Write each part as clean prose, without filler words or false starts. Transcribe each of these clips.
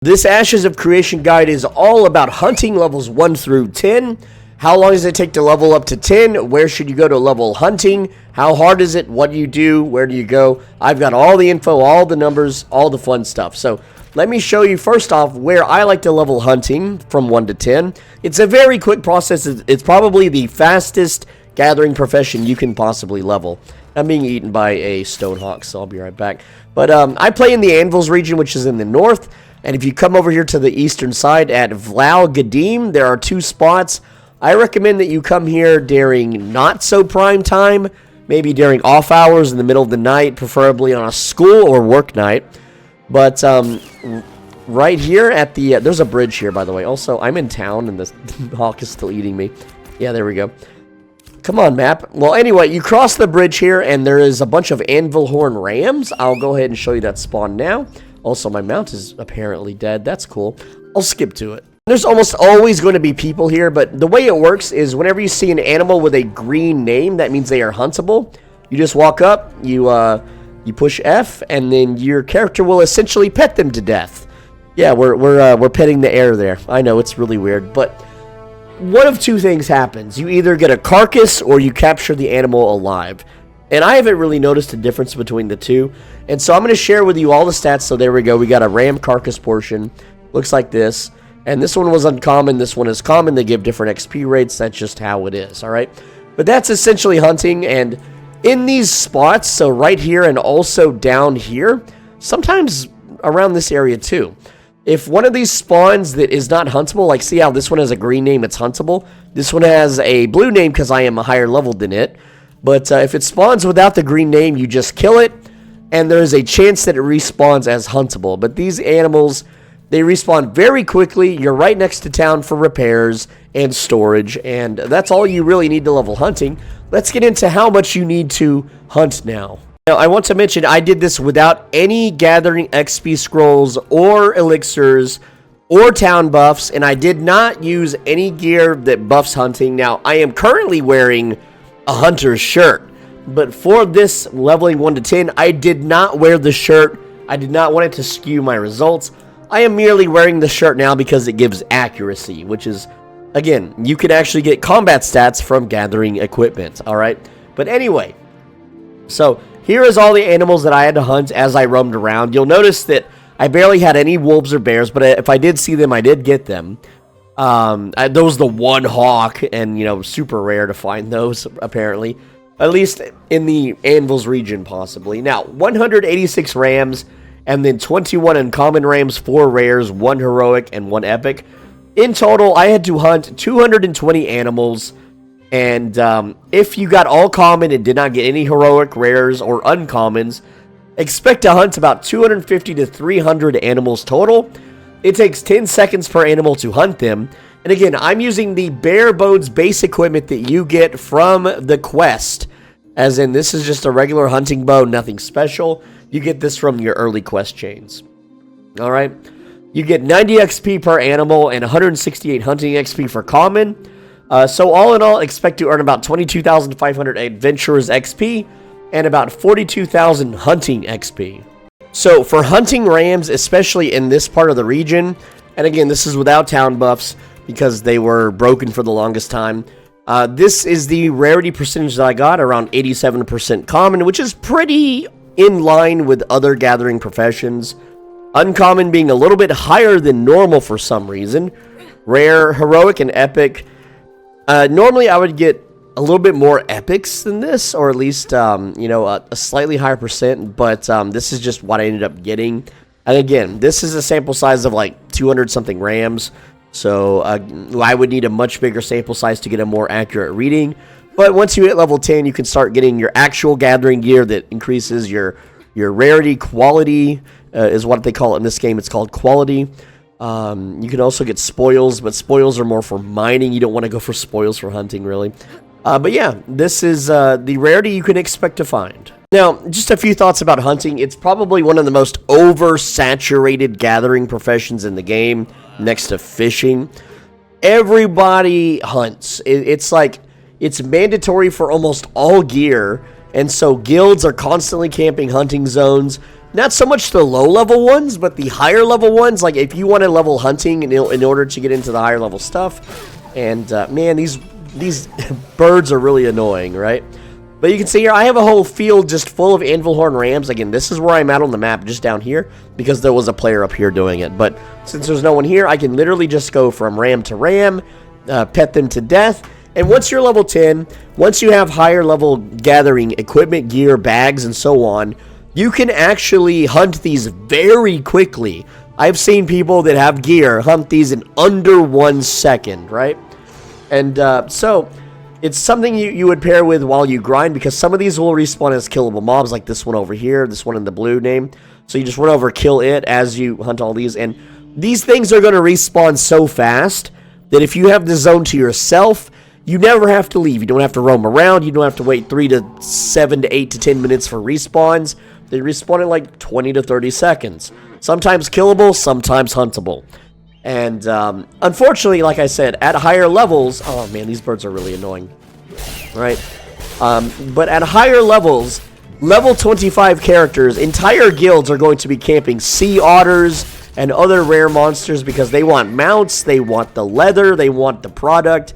This Ashes of Creation guide is all about hunting levels 1 through 10. How long does it take to level up to 10? Where should you go to level hunting? How hard is it? What do you do? Where do you go? I've got all the info, all the numbers, all the fun stuff. So let me show you first off where I like to level hunting from 1 to 10. It's a very quick process. It's probably the fastest gathering profession you can possibly level. I'm being eaten by a stonehawk, so I'll be right back. But I play in the Anvils region, which is in the north. And if you come over here to the eastern side at Vlau Gadim, there are 2 spots. I recommend that you come here during not so prime time, maybe during off hours in the middle of the night, preferably on a school or work night. But right here at the, there's a bridge here, by the way. Also, I'm in town and the hawk is still eating me. Yeah, there we go. Come on, map. Well, anyway, you cross the bridge here and there is a bunch of anvil horn rams. I'll go ahead and show you that spawn now. Also, my mount is apparently dead. That's cool. I'll skip to it. There's almost always going to be people here, but the way it works is whenever you see an animal with a green name, that means they are huntable. You just walk up, you push F, and then your character will essentially pet them to death. Yeah, we're petting the air there. I know, it's really weird, but one of 2 things happens. You either get a carcass or you capture the animal alive. And I haven't really noticed a difference between the 2. And so I'm going to share with you all the stats. So there we go. We got a ram carcass portion. Looks like this. And this one was uncommon. This one is common. They give different XP rates. That's just how it is. All right. But that's essentially hunting. And in these spots, so right here and also down here, sometimes around this area too. If one of these spawns that is not huntable, like see how this one has a green name, it's huntable. This one has a blue name because I am a higher level than it. But if it spawns without the green name, you just kill it. And there is a chance that it respawns as huntable. But these animals, they respawn very quickly. You're right next to town for repairs and storage. And that's all you really need to level hunting. Let's get into how much you need to hunt now. Now, I want to mention I did this without any gathering XP scrolls or elixirs or town buffs. And I did not use any gear that buffs hunting. Now, I am currently wearing a hunter's shirt, but for this leveling 1 to 10, I did not wear the shirt. I did not want it to skew my results. I am merely wearing the shirt now because it gives accuracy, which is, again, you can actually get combat stats from gathering equipment, all right? But anyway, so here is all the animals that I had to hunt as I roamed around. You'll notice that I barely had any wolves or bears, but if I did see them, I did get them. There was the one hawk, and, you know, super rare to find those, apparently. At least in the Anvils region, possibly. Now, 186 rams, and then 21 uncommon rams, 4 rares, 1 heroic, and 1 epic. In total, I had to hunt 220 animals, and if you got all common and did not get any heroic, rares, or uncommons, expect to hunt about 250 to 300 animals total. It takes 10 seconds per animal to hunt them. And again, I'm using the bare bones base equipment that you get from the quest. As in, this is just a regular hunting bow, nothing special. You get this from your early quest chains. Alright. You get 90 XP per animal and 168 hunting XP for common. So all in all, expect to earn about 22,500 adventurers XP and about 42,000 hunting XP. So for hunting rams, especially in this part of the region, and again, this is without town buffs because they were broken for the longest time. This is the rarity percentage that I got, around 87% common, which is pretty in line with other gathering professions. Uncommon being a little bit higher than normal for some reason. Rare, heroic, and epic. Normally I would get a little bit more epics than this, or at least, you know, a slightly higher percent, but this is just what I ended up getting. And again, this is a sample size of like 200 something rams, so I would need a much bigger sample size to get a more accurate reading. But once you hit level 10, you can start getting your actual gathering gear that increases your rarity quality, is what they call it in this game. It's called quality. You can also get spoils, but spoils are more for mining. You don't want to go for spoils for hunting, really. But yeah, this is the rarity you can expect to find. Now, just a few thoughts about hunting. It's probably one of the most oversaturated gathering professions in the game, next to fishing. Everybody hunts. It's like, it's mandatory for almost all gear, and so guilds are constantly camping hunting zones. not so much the low level ones, but the higher level ones. Like if you want to level hunting in order to get into the higher level stuff. And man, these birds are really annoying, right? But you can see here, I have a whole field just full of anvil horn rams. Again, this is where I'm at on the map, just down here, because there was a player up here doing it. But since there's no one here, I can literally just go from ram to ram, pet them to death. And once you're level 10, once you have higher level gathering equipment, gear, bags, and so on, you can actually hunt these very quickly. I've seen people that have gear hunt these in under 1 second, right? And so it's something you would pair with while you grind, because some of these will respawn as killable mobs, like this one over here, this one in the blue name. So you just run over, kill it as you hunt all these. And these things are going to respawn so fast that if you have the zone to yourself, you never have to leave. You don't have to roam around. You don't have to wait 3 to 7 to 8 to 10 minutes for respawns. They respawn in like 20 to 30 seconds. Sometimes killable, sometimes huntable. And unfortunately, like I said, at higher levels... Oh man, these birds are really annoying. Right? But at higher levels, level 25 characters, entire guilds are going to be camping sea otters and other rare monsters because they want mounts, they want the leather, they want the product.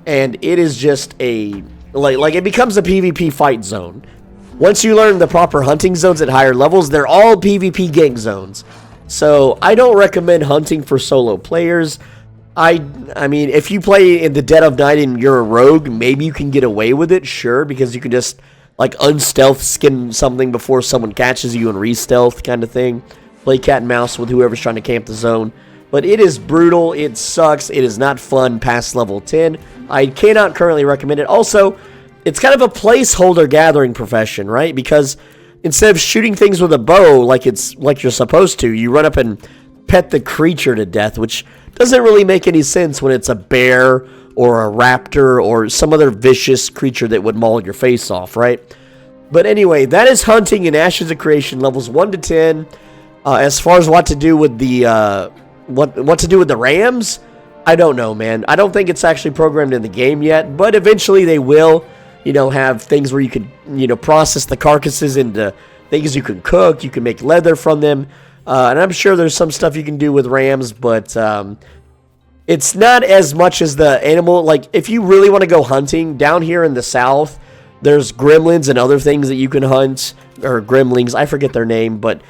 And it is just a... Like it becomes a PvP fight zone. Once you learn the proper hunting zones at higher levels, they're all PvP gank zones. So I don't recommend hunting for solo players. I mean, if you play in the dead of night and you're a rogue, maybe you can get away with it, sure, because you can just like unstealth skin something before someone catches you and re-stealth kind of thing. Play cat and mouse with whoever's trying to camp the zone. But it is brutal, it sucks, it is not fun past level 10. I cannot currently recommend it. Also, it's kind of a placeholder gathering profession, right? Because instead of shooting things with a bow like you're supposed to, you run up and pet the creature to death, which doesn't really make any sense when it's a bear or a raptor or some other vicious creature that would maul your face off, right? But anyway, that is hunting in Ashes of Creation levels 1 to 10. As far as what to do with the what to do with the rams, I don't know, man. I don't think it's actually programmed in the game yet, but eventually they will. You know, have things where you can, process the carcasses into things you can cook. You can make leather from them. And I'm sure there's some stuff you can do with rams, but it's not as much as the animal. Like, if you really want to go hunting, down here in the south, there's gremlins and other things that you can hunt. Or gremlings, I forget their name, but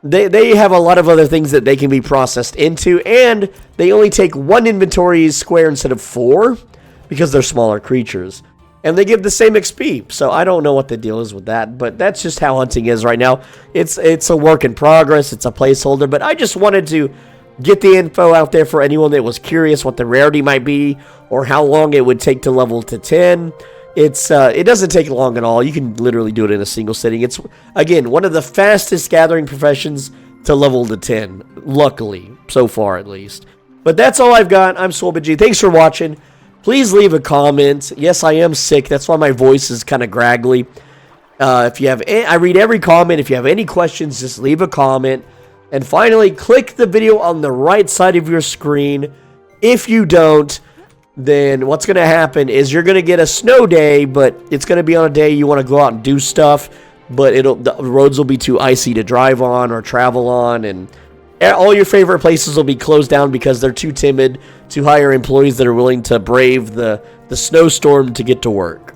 they have a lot of other things that they can be processed into. And they only take 1 inventory square instead of 4 because they're smaller creatures. And they give the same XP, so I don't know what the deal is with that, but that's just how hunting is right now. It's a work in progress, it's a placeholder, but I just wanted to get the info out there for anyone that was curious what the rarity might be, or how long it would take to level to 10. It doesn't take long at all. You can literally do it in a single sitting. It's, again, one of the fastest gathering professions to level to 10, luckily, so far at least. But that's all I've got. I'm SwolBG. Thanks for watching. Please leave a comment. Yes, I am sick. That's why my voice is kind of graggly. If you have, I read every comment. If you have any questions, just leave a comment. And finally, click the video on the right side of your screen. If you don't, then what's going to happen is you're going to get a snow day, but it's going to be on a day you want to go out and do stuff, but the roads will be too icy to drive on or travel on, and all your favorite places will be closed down because they're too timid to hire employees that are willing to brave the snowstorm to get to work.